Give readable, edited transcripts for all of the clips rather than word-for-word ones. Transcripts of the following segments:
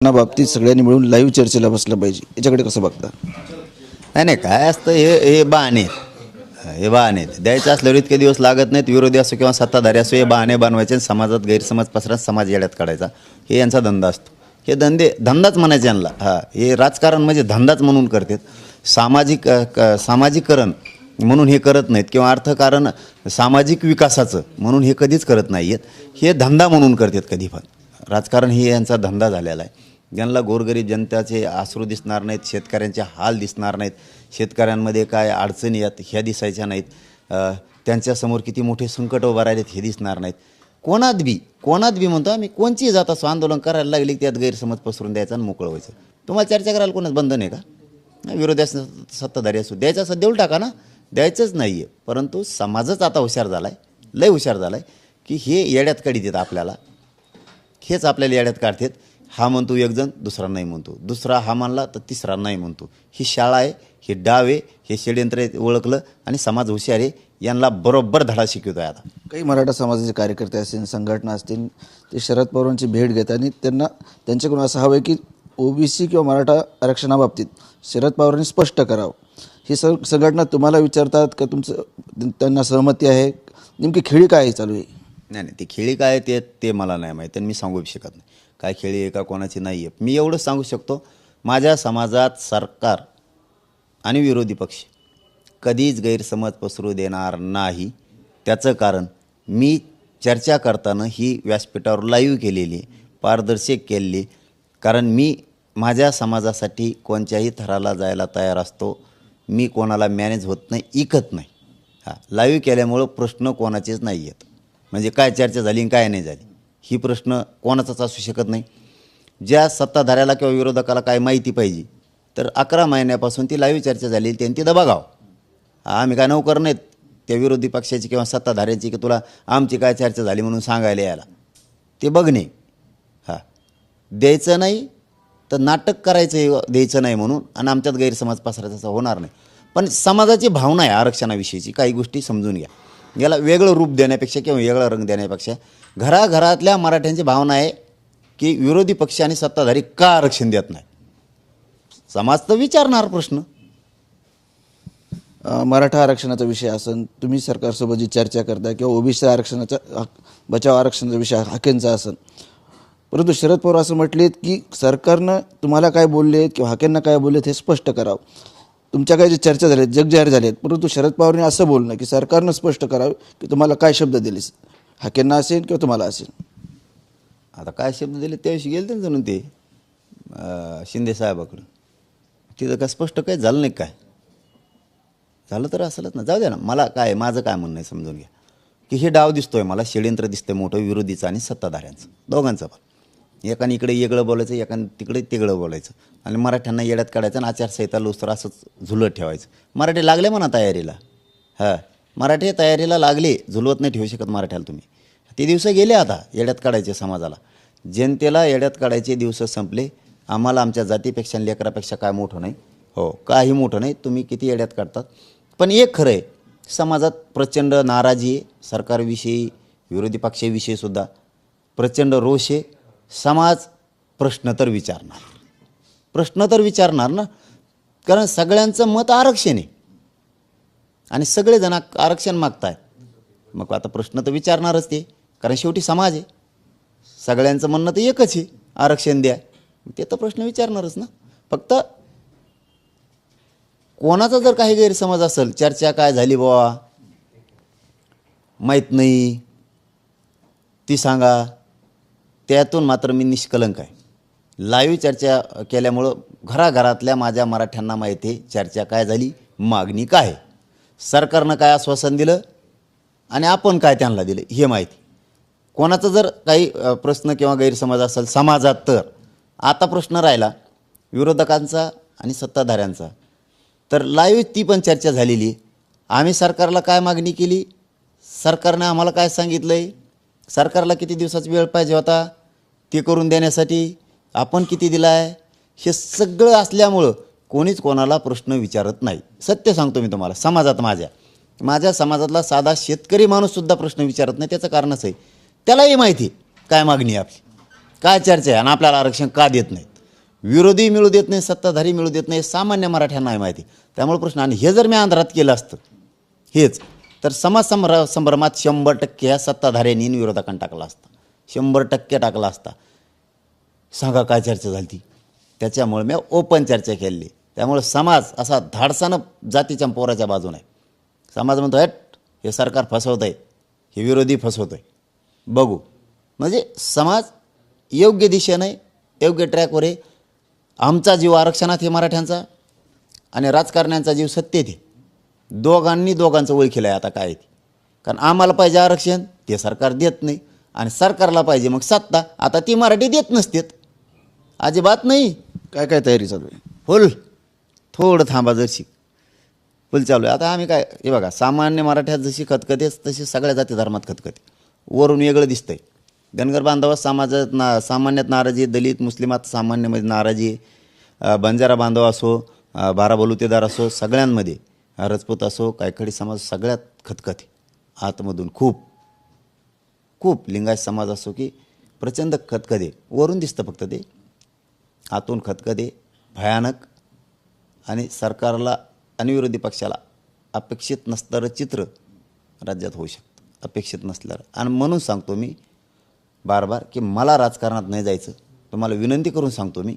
आरक्षणाबाबतीत सगळ्यांनी मिळून लाईव्ह चर्चेला बसलं पाहिजे, याच्याकडे कसं बघता? नाही काय असतं, हे बहाणे आहेत. हे बहाणे आहेत. द्यायचं असल्यावर इतके दिवस लागत नाहीत. विरोधी असो किंवा सत्ताधारी असो, हे बहाणे बनवायचे आणि समाजात गैरसमज पसरत समाज येड्यात काढायचा, हे यांचा धंदा असतो. हे धंदाच म्हणायचे यांना. हे राजकारण म्हणजे धंदाच म्हणून करतात. सामाजिकरण म्हणून हे करत नाहीत किंवा अर्थकारण सामाजिक विकासाचं म्हणून हे कधीच करत नाही आहेत. हे धंदा म्हणून करतात कधी पण. राजकारण हे यांचा धंदा झालेला आहे. ज्यांना गोरगरीब जनतेचे अश्रू दिसणार नाहीत, शेतकऱ्यांचे हाल दिसणार नाहीत, शेतकऱ्यांमध्ये काय अडचणी आहेत ह्या दिसायच्या नाहीत, त्यांच्यासमोर किती मोठे संकट उभं राहिलेत हे दिसणार नाहीत. कोणात बी म्हणतो आम्ही, कोणची जात असो आंदोलन करायला लागली त्यात गैरसमज पसरून द्यायचा आणि मोकळं व्हायचं. तुम्हाला चर्चा करायला कोणाच बंधन आहे का? विरोधी असं सत्ताधारी असो, द्यायचं असं देऊन टाका ना, द्यायचंच नाही आहे. परंतु समाजच आता हुशार झाला आहे, लय हुशार झाला आहे की हे येड्यात काढीत आहेत आपल्याला. हेच आपल्याला येड्यात काढतात. हा म्हणतो एक जण, दुसरा नाही म्हणतो, दुसरा हा मानला तर तिसरा नाही म्हणतो. ही शाळा आहे, हे डाव आहे, हे षडयंत्र ओळखलं आणि समाज हुशार आहे. यांना बरोबर धडा शिकवतो आहे. आता काही मराठा समाजाचे कार्यकर्ते असतील, संघटना असतील, ते शरद पवारांची भेट घेतात आणि त्यांच्याकडून असं हवं आहे की ओबीसी किंवा मराठा आरक्षणाबाबतीत शरद पवारांनी स्पष्ट करावं. ही संघटना तुम्हाला विचारतात का त्यांना सहमती आहे? नेमकी खेळी काय चालू आहे? नाही, ती खेळी काय ते मला नाही माहीत आणि मी सांगू शकत नाही. काय खेळी आहे का कोणाची नाही आहे. मी एवढंच सांगू शकतो, माझ्या समाजात सरकार आणि विरोधी पक्ष कधीच गैरसमज पसरू देणार नाही. त्याचं कारण मी चर्चा करताना ही व्यासपीठावर लाईव्ह केलेली, पारदर्शक केलेली. कारण मी माझ्या समाजासाठी कोणत्याही थराला जायला तयार असतो. मी कोणाला मॅनेज होत नाही, इकत नाही. लाईव्ह केल्यामुळं प्रश्न कोणाचेच नाही आहेत. म्हणजे काय चर्चा झाली आणि काय नाही झाली ही प्रश्न कोणाचाच असू शकत नाही. ज्या सत्ताधाऱ्याला किंवा विरोधकाला काय माहिती पाहिजे तर 11 महिन्यापासून ती लाईव्ह चर्चा झाली, त्यांनी ती बघावं. आम्ही काय नोकर नाहीत त्या विरोधी पक्षाची किंवा सत्ताधाऱ्याची की तुला आमची काय चर्चा झाली म्हणून सांगायला यायला. ते बघणे. द्यायचं नाही तर नाटक करायचं द्यायचं नाही म्हणून, आणि आमच्यात गैरसमज पसरायचा होणार नाही. पण समाजाची भावना आहे आरक्षणाविषयीची, काही गोष्टी समजून घ्या. याला वेगळं रूप देण्यापेक्षा किंवा वेगळा रंग देण्यापेक्षा घराघरातल्या मराठ्यांची भावना आहे की विरोधी पक्ष आणि सत्ताधारी का आरक्षण देत नाही. समाज तर विचारणार प्रश्न. मराठा आरक्षणाचा विषय असेल, तुम्ही सरकारसोबत जी चर्चा करता किंवा ओबीसी आरक्षणाचा बचाव आरक्षणाचा विषय हाकेंचा असेल, परंतु शरद पवार असं म्हटलेत की सरकारनं तुम्हाला काय बोलले किंवा हाकेंना काय बोललेत हे स्पष्ट करावं. तुमच्या काही जे चर्चा झाल्या जगजाहीर झालेत, परंतु शरद पवारांनी असं बोलणं की सरकारनं स्पष्ट करावं की तुम्हाला काय शब्द दिलेस, हाकेंना असेल किंवा तुम्हाला असेल. आता काय शब्द दिले त्याविषयी गेले त्यांचं म्हणून ते शिंदे साहेबाकडं. तिथं काय स्पष्ट काय झालं नाही. काय झालं तर असेलच ना, जाऊ द्या ना. मला काय, माझं काय म्हणणं आहे समजून घ्या की हे डाव दिसतोय मला, षडयंत्र दिसतंय मोठं विरोधीचं आणि सत्ताधाऱ्यांचं, दोघांचं पण. एकाने इकडे वेगळं बोलायचं, एकाने तिकडे तिकडं बोलायचं आणि मराठ्यांना येड्यात काढायचं आणि आचारसंहिता लुस्तर असंच झुलत ठेवायचं. मराठी लागले म्हणा तयारीला. मराठी तयारीला लागले, झुलवत नाही ठेवू शकत मराठ्याला तुम्ही. ते दिवस गेले आता येड्यात काढायचे समाजाला. जनतेला येड्यात काढायचे दिवस संपले. आम्हाला आमच्या जातीपेक्षा लेकरापेक्षा काय मोठं नाही. काही मोठं नाही. तुम्ही किती येड्यात काढतात. पण एक खरं आहे, समाजात प्रचंड नाराजी आहे सरकारविषयी, विरोधी पक्षाविषयी सुद्धा प्रचंड रोष आहे. समाज प्रश्न तर विचारणार ना, कारण सगळ्यांचं मत आरक्षण आहे आणि सगळेजण आरक्षण मागतायत. मग आता प्रश्न तर विचारणारच ते, कारण शेवटी समाज आहे. सगळ्यांचं म्हणणं तर एकच आहे, आरक्षण द्या. ते तर प्रश्न विचारणारच ना. फक्त कोणाचा जर काही गैरसमज असेल, चर्चा काय झाली बाबा माहीत नाही ती सांगा, त्यातून मात्र मी निष्कलंक आहे. लाईव्ह चर्चा केल्यामुळं घराघरातल्या माझ्या मराठ्यांना माहिती आहे चर्चा काय झाली, मागणी काय, सरकारनं काय आश्वासन दिलं आणि आपण काय त्यांना दिलं हे माहिती. कोणाचा जर काही प्रश्न किंवा गैरसमज असेल समाजात, तर आता प्रश्न राहिला विरोधकांचा आणि सत्ताधाऱ्यांचा, तर लाईव्ह ती पण चर्चा झालेली आहे. आम्ही सरकारला काय मागणी केली, सरकारनं आम्हाला काय सांगितलं आहे, सरकारला किती दिवसाचा वेळ पाहिजे होता ते करून देण्यासाठी, आपण किती दिला आहे, हे सगळं असल्यामुळं कोणीच कोणाला प्रश्न विचारत नाही. सत्य सांगतो मी तुम्हाला, समाजात माझ्या समाजातला साधा शेतकरी माणूससुद्धा प्रश्न विचारत नाही. त्याचं कारणच आहे, त्यालाही माहिती काय मागणी आहे आपली, काय चर्चा आहे आणि आपल्याला आरक्षण का देत नाहीत. विरोधी मिळू देत नाही, सत्ताधारी मिळू देत नाही, सामान्य मराठ्यांना आहे माहिती. त्यामुळे प्रश्न, आणि हे जर मी आंध्रात केलं असतं हेच, तर समाज संभ्रमात 100% ह्या सत्ताधाऱ्यांनी आणि विरोधकांनी टाकला असता, 100% टाकला असता. सांगा काय चर्चा झाली ती. त्याच्यामुळे मी ओपन चर्चा केली. त्यामुळे समाज असा धाडसानं जातीच्या पोराच्या बाजूने आहे. समाज म्हणतो हट, हे सरकार फसवत आहे, हे विरोधी फसवत आहे, बघू. म्हणजे समाज योग्य दिशेने योग्य ट्रॅकवर आहे. आमचा जीव आरक्षणात हे मराठ्यांचा, आणि राजकारण्यांचा जीव सत्तेत आहे. दोघांचं ओळखीला आहे आता काय ते. कारण आम्हाला पाहिजे आरक्षण, ते सरकार देत नाही, आणि सरकारला पाहिजे मग सत्ता, आता ती मराठी देत नसतेत, अजिबात नाही. काय काय तयारी चालू आहे? फुल, थोडं थांबा, जशी फुल चालू आहे. आता आम्ही काय, हे बघा, सामान्य मराठ्यात जशी खतखतेच तशी सगळ्या जाती धर्मात खतखते. वरून वेगळं दिसतंय. धनगर बांधवात समाजात सामान्यात नाराजी, दलित मुस्लिमात सामान्यमध्ये नाराजी, बंजारा बांधव असो, बारा बलुतेदार असो, सगळ्यांमध्ये, राजपूत असो, कायखडी समाज, सगळ्यात खतखते आतमधून. खूप खूप लिंगायत समाज असो की प्रचंड खतखते. वरून दिसतं फक्त ते, आतून खतखते भयानक. आणि सरकारला आणि विरोधी पक्षाला अपेक्षित नसणारं चित्र राज्यात होऊ शकतं, अपेक्षित नसल्यावर. आणि म्हणून सांगतो मी बार की मला राजकारणात नाही जायचं. तुम्हाला विनंती करून सांगतो मी,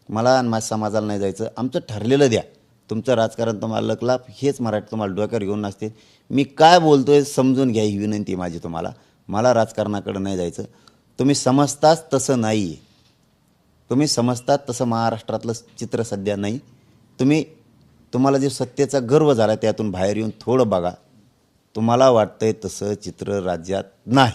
मला आणि माझ्या समाजाला नाही जायचं. आमचं ठरलेलं द्या. तुमचं राजकारण तुम्हाला लकलाप, हेच मराठी तुम्हाला डोक्यावर घेऊन नसते. मी काय बोलतोय समजून घ्या, ही विनंती माझी तुम्हाला. मला राजकारणाकडे नाही जायचं. तुम्ही समजताच तसं नाही आहे. तुम्ही समजतात तसं महाराष्ट्रातलं चित्र सध्या नाही. तुम्हाला जे सत्तेचा गर्व झाला त्यातून बाहेर येऊन थोडं बघा. तुम्हाला वाटतंय तसं चित्र राज्यात नाही.